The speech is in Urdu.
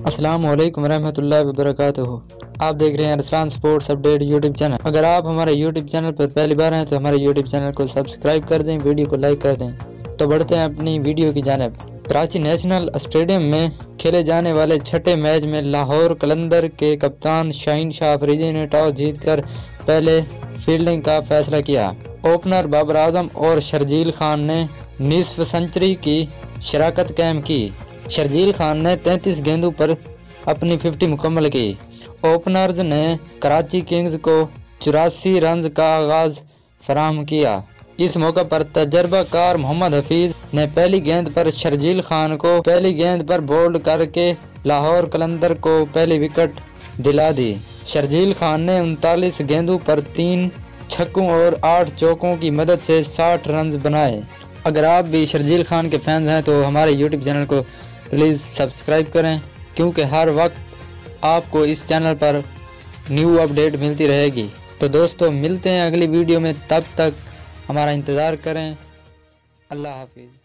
السلام علیکم ورحمۃ اللہ وبرکاتہ۔ آپ دیکھ رہے ہیں Arslan sports update YouTube channel. اگر آپ ہمارے یوٹیوب چینل پر پہلی بار ہیں تو ہمارے یوٹیوب چینل کو سبسکرائب کر دیں، ویڈیو کو لائک کر دیں۔ تو بڑھتے ہیں اپنی ویڈیو کی جانب۔ کراچی نیشنل اسٹیڈیم میں کھیلے جانے والے چھٹے میچ میں لاہور قلندر کے کپتان شاہین شاہ افریدی نے ٹاس جیت کر پہلے فیلڈنگ کا فیصلہ کیا۔ اوپنر بابر اعظم اور شرجیل خان نے نصف سنچری کی شراکت قائم کی۔ شرجیل خان نے 33 گیندوں پر اپنی 50 مکمل کی۔ اوپنرز نے کراچی کنگز کو 84 رنز کا آغاز فراہم کیا۔ اس موقع پر تجربہ کار محمد حفیظ نے پہلی گیند پر شرجیل خان کو پہلی گیند پر بولڈ کر کے لاہور قلندر کو پہلی وکٹ دلا دی۔ شرجیل خان نے 39 گیندوں پر 3 چھکوں اور 8 چوکوں کی مدد سے 60 رنز بنائے۔ اگر آپ بھی شرجیل خان کے فینز ہیں تو ہمارے یوٹیوب چینل کو پلیز سبسکرائب کریں، کیونکہ ہر وقت آپ کو اس چینل پر نیو اپڈیٹ ملتی رہے گی۔ تو دوستو ملتے ہیں اگلی ویڈیو میں، تب تک ہمارا انتظار کریں۔ اللہ حافظ۔